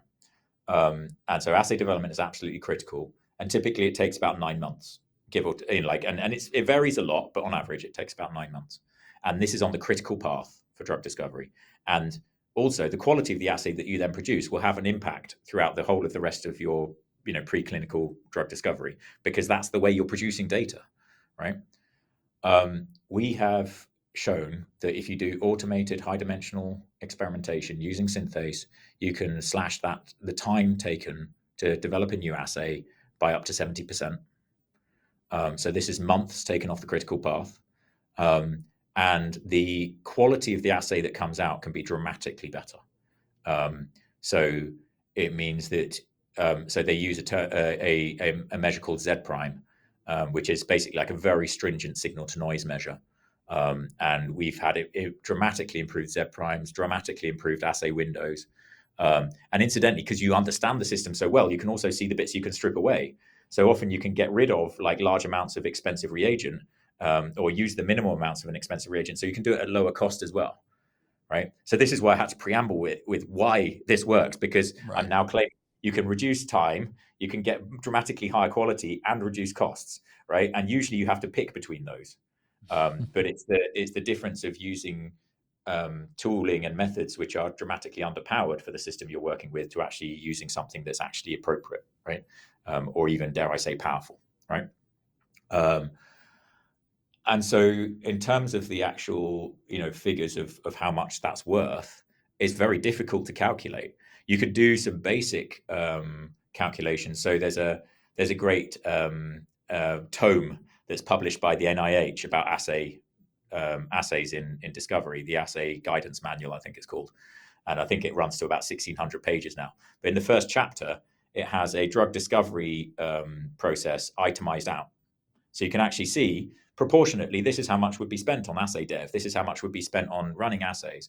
And so assay development is absolutely critical. And typically it takes about 9 months, give or and it varies a lot, but on average it takes about 9 months. And this is on the critical path for drug discovery. And also the quality of the assay that you then produce will have an impact throughout the whole of the rest of your preclinical drug discovery, because that's the way you're producing data, right? We have shown that if you do automated high dimensional experimentation using Synthace, you can slash the time taken to develop a new assay by up to 70%. So this is months taken off the critical path. And the quality of the assay that comes out can be dramatically better. So it means that so they use a measure called Z prime, which is basically like a very stringent signal to noise measure. And we've had it dramatically improved Z primes, dramatically improved assay windows. And incidentally, because you understand the system so well, you can also see the bits you can strip away. So often you can get rid of like large amounts of expensive reagent, or use the minimal amounts of an expensive reagent. So you can do it at lower cost as well. Right. So this is why I had to preamble with why this works, because right. I'm now claiming you can reduce time, you can get dramatically higher quality and reduce costs. Right. And usually you have to pick between those. But it's the difference of using tooling and methods which are dramatically underpowered for the system you're working with to actually using something that's actually appropriate. Right. Or even, dare I say, powerful. Right. And so in terms of the actual, figures of how much that's worth, it's very difficult to calculate. You could do some basic calculations. So there's a great tome that's published by the NIH about assays in discovery, the Assay Guidance Manual, I think it's called. And I think it runs to about 1,600 pages now. But in the first chapter, it has a drug discovery process itemized out. So you can actually see proportionately, this is how much would be spent on assay dev. This is how much would be spent on running assays.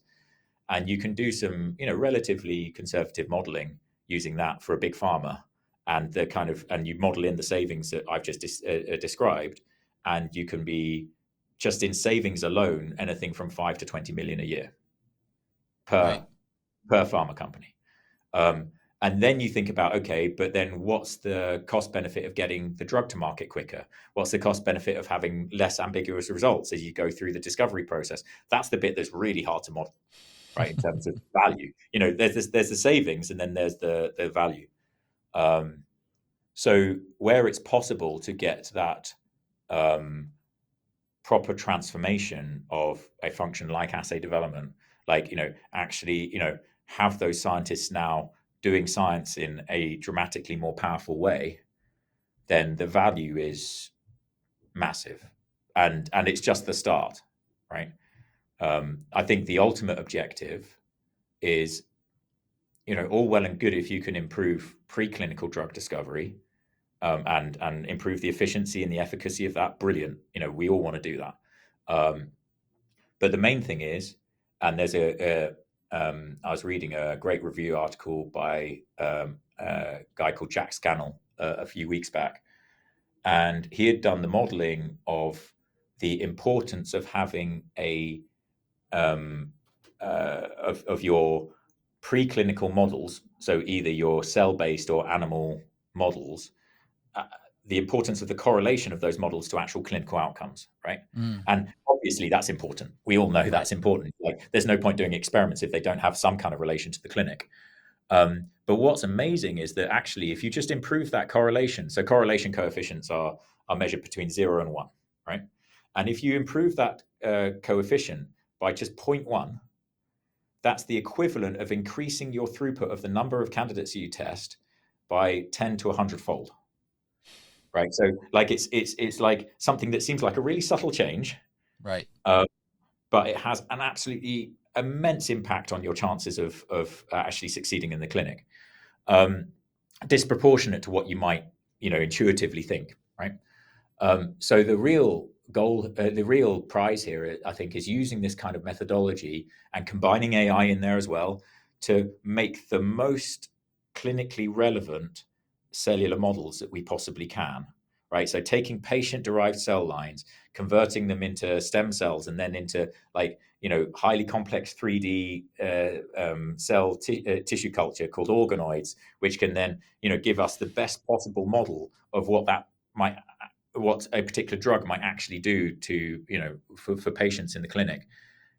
And you can do some, relatively conservative modeling using that for a big pharma, and and you model in the savings that I've just described. And you can be just in savings alone, anything from 5 to 20 million a year per pharma company. And then you think about, okay, but then what's the cost benefit of getting the drug to market quicker? What's the cost benefit of having less ambiguous results as you go through the discovery process? That's the bit that's really hard to model, right? In terms of value, there's the savings, and then there's the value. So where it's possible to get that proper transformation of a function like assay development, like, actually, have those scientists now doing science in a dramatically more powerful way, then the value is massive. And it's just the start, right? I think the ultimate objective is, all well and good if you can improve preclinical drug discovery, and improve the efficiency and the efficacy of that. Brilliant. We all want to do that. But the main thing is, and there's I was reading a great review article by a guy called Jack Scannell a few weeks back, and he had done the modeling of the importance of having of your preclinical models, so either your cell-based or animal models, the importance of the correlation of those models to actual clinical outcomes, right? And obviously that's important. We all know that's important. Like, there's no point doing experiments if they don't have some kind of relation to the clinic. But what's amazing is that actually, if you just improve that correlation, so correlation coefficients are measured between 0 and 1, right? And if you improve that coefficient by just 0.1, that's the equivalent of increasing your throughput of the number of candidates you test by 10 to 100-fold, right? So like it's like something that seems like a really subtle change, Right. but it has an absolutely immense impact on your chances of actually succeeding in the clinic, disproportionate to what you might intuitively think, right? So the real goal, the real prize here, I think, is using this kind of methodology and combining AI in there as well to make the most clinically relevant cellular models that we possibly can, right? So taking patient-derived cell lines, converting them into stem cells, and then into highly complex 3D cell tissue culture called organoids, which can then give us the best possible model of what a particular drug might actually do to for patients in the clinic.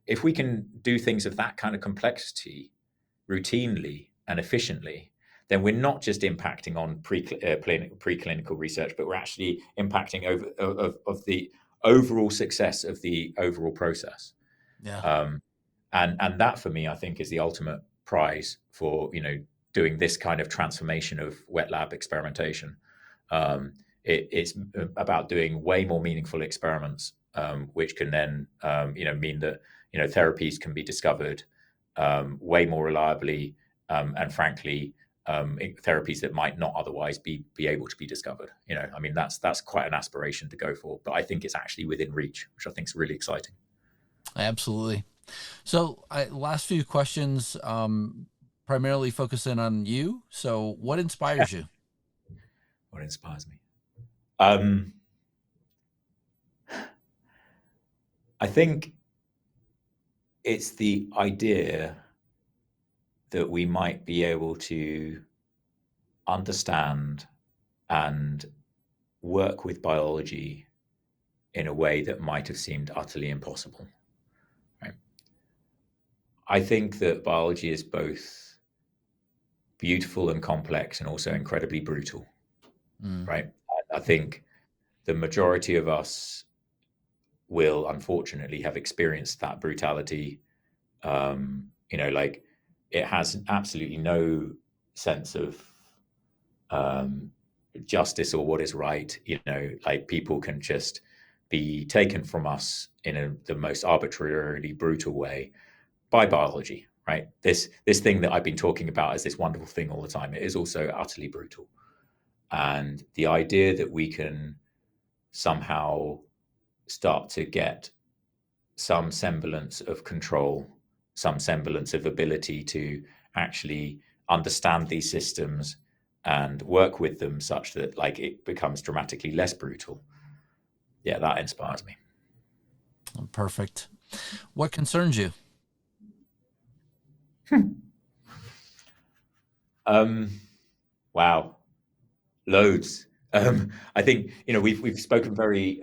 If we can do things of that kind of complexity routinely and efficiently, then we're not just impacting on preclinical research, but we're actually impacting of the overall success of the overall process. Yeah. And that for me, I think, is the ultimate prize for doing this kind of transformation of wet lab experimentation. It's about doing way more meaningful experiments, which can then mean that therapies can be discovered way more reliably, and frankly, therapies that might not otherwise be able to be discovered. I mean, that's quite an aspiration to go for, but I think it's actually within reach, which I think is really exciting. Absolutely. So, last few questions, primarily focusing on you. So, what inspires you? What inspires me? I think it's the idea that we might be able to understand and work with biology in a way that might have seemed utterly impossible. Right? I think that biology is both beautiful and complex and also incredibly brutal. Right? I think the majority of us will unfortunately have experienced that brutality. It has absolutely no sense of justice or what is right. People can just be taken from us in the most arbitrarily brutal way by biology, right? This thing that I've been talking about as this wonderful thing all the time, it is also utterly brutal. And the idea that we can somehow start to get some semblance of control, some semblance of ability to actually understand these systems and work with them such that it becomes dramatically less brutal. Yeah, that inspires me. Perfect. What concerns you? Wow, loads. I think we've spoken very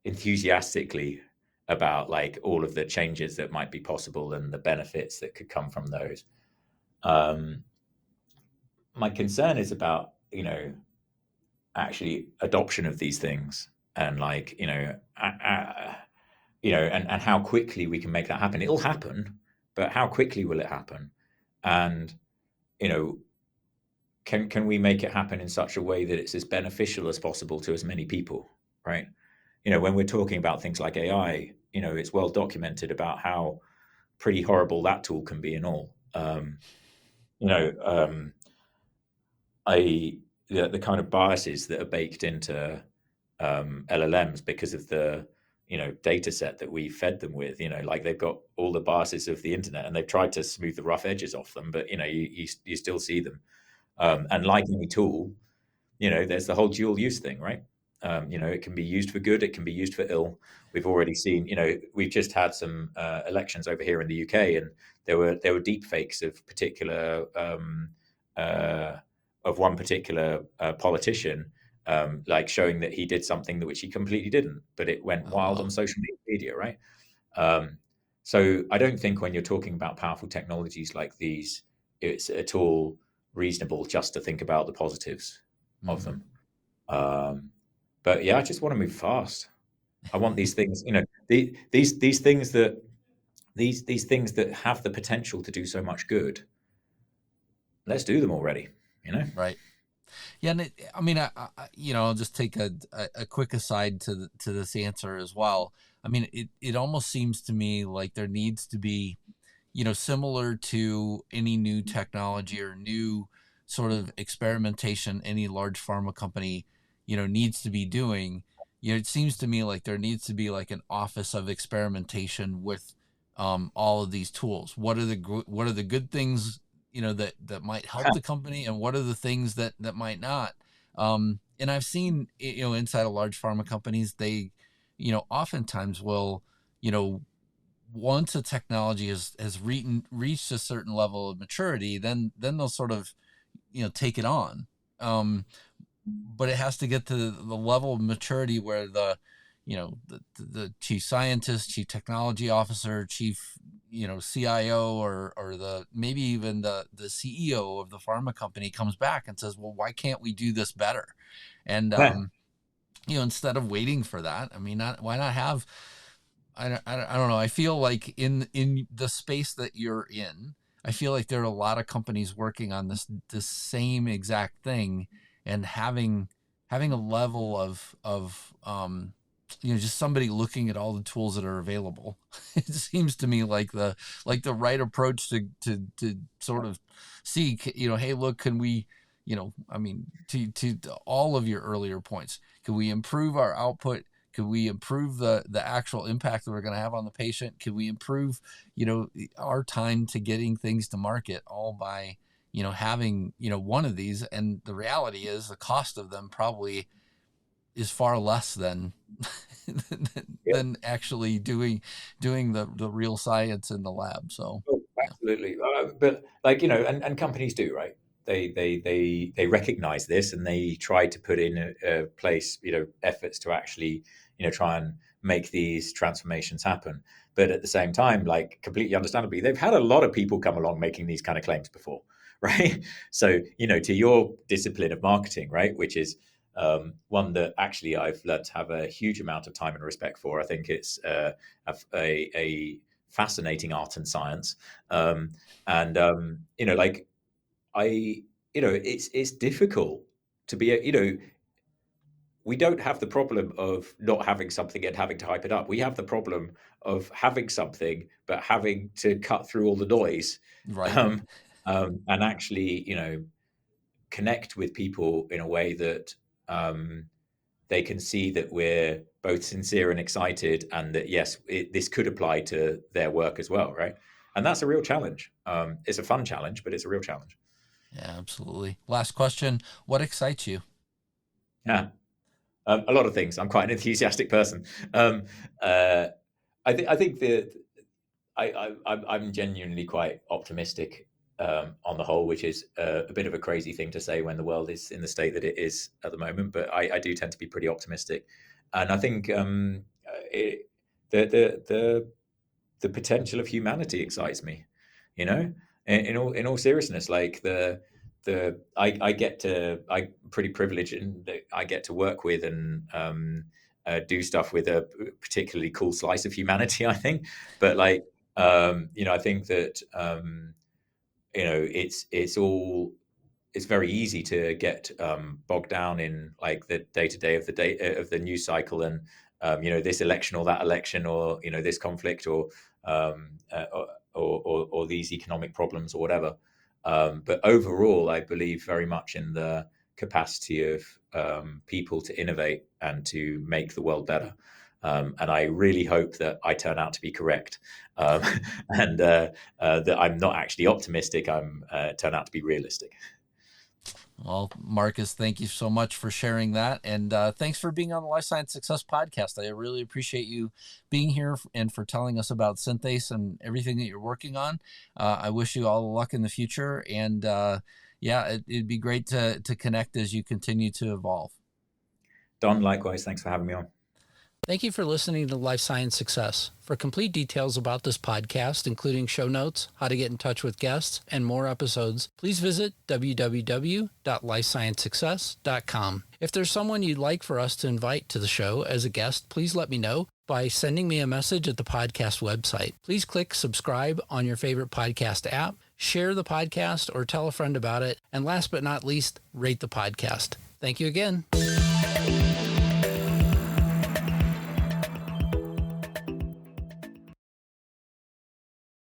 enthusiastically about all of the changes that might be possible and the benefits that could come from those. My concern is about actually adoption of these things and and how quickly we can make that happen. It'll happen, but how quickly will it happen? And can we make it happen in such a way that it's as beneficial as possible to as many people, right? When we're talking about things like AI, it's well documented about how pretty horrible that tool can be and all. The kind of biases that are baked into LLMs because of the data set that we fed them with. They've got all the biases of the internet, and they've tried to smooth the rough edges off them, but you still see them. And like any tool, there's the whole dual use thing, right? It can be used for good, it can be used for ill. We've already seen, we've just had some elections over here in the UK, and there were deep fakes of particular of one particular politician, showing that he did something which he completely didn't, but it went wild on social media, right? So I don't think when you're talking about powerful technologies like these, it's at all reasonable just to think about the positives of them. But yeah, I just want to move fast. I want these things, these things that these things that have the potential to do so much good. Let's do them already. Right. Yeah, and I mean, I'll just take a quick aside to this answer as well. I mean, it almost seems to me like there needs to be, similar to any new technology or new sort of experimentation any large pharma company, needs to be doing. It seems to me like there needs to be like an office of experimentation with all of these tools. What are the good things, that might help the company, and what are the things that might not? And I've seen, inside of large pharma companies, they, oftentimes will, once a technology has reached a certain level of maturity, then they'll sort of, take it on. But it has to get to the level of maturity where the chief scientist, chief technology officer, chief, CIO, or the maybe even the CEO of the pharma company comes back and says, well, why can't we do this better? And instead of waiting for that, I mean, why not have, I don't know. I feel like in the space that you're in, I feel like there are a lot of companies working on this same exact thing, and having a level of just somebody looking at all the tools that are available. It seems to me like the right approach to sort of see, hey, look, can we, I mean, to all of your earlier points, can we improve our output? Could we improve the actual impact that we're going to have on the patient? Could we improve, our time to getting things to market, all by, having, one of these? And the reality is the cost of them probably is far less than Yeah. than actually doing the real science in the lab. So Oh, yeah. absolutely. But like, and companies do, right? They recognize this, and they try to put in a place, efforts to actually, try and make these transformations happen. But at the same time, like, completely understandably, they've had a lot of people come along making these kind of claims before, right? So, to your discipline of marketing, right, which is one that actually I've learned to have a huge amount of time and respect for. I think it's a fascinating art and science. And like, it's difficult to be we don't have the problem of not having something and having to hype it up. We have the problem of having something but having to cut through all the noise, Right. um, and actually, connect with people in a way that they can see that we're both sincere and excited, and that yes, this could apply to their work as well, right? And that's a real challenge. It's a fun challenge, but it's a real challenge. Yeah, absolutely. Last question: what excites you? Yeah, a lot of things. I'm quite an enthusiastic person. Um, uh, I think that I'm genuinely quite optimistic, on the whole, which is a bit of a crazy thing to say when the world is in the state that it is at the moment. But I do tend to be pretty optimistic, and I think the the potential of humanity excites me. You know, in all seriousness, like I get to I'm pretty privileged in that I get to work with and do stuff with a particularly cool slice of humanity. I think, but like I think that it's very easy to get bogged down in like the day to day of the day of the news cycle, and this election or that election, or this conflict, um, uh, or these economic problems or whatever. But overall, I believe very much in the capacity of people to innovate and to make the world better. And I really hope that I turn out to be correct, um, and that I'm not actually optimistic. I'm turn out to be realistic. Well, Markus, thank you so much for sharing that. And thanks for being on the Life Science Success Podcast. I really appreciate you being here and for telling us about Synthace and everything that you're working on. I wish you all the luck in the future. And yeah, it'd be great to connect as you continue to evolve. Don, likewise, thanks for having me on. Thank you for listening to Life Science Success. For complete details about this podcast, including show notes, how to get in touch with guests, and more episodes, please visit www.lifesciencesuccess.com. If there's someone you'd like for us to invite to the show as a guest, please let me know by sending me a message at the podcast website. Please click subscribe on your favorite podcast app, share the podcast, or tell a friend about it, and last but not least, rate the podcast. Thank you again.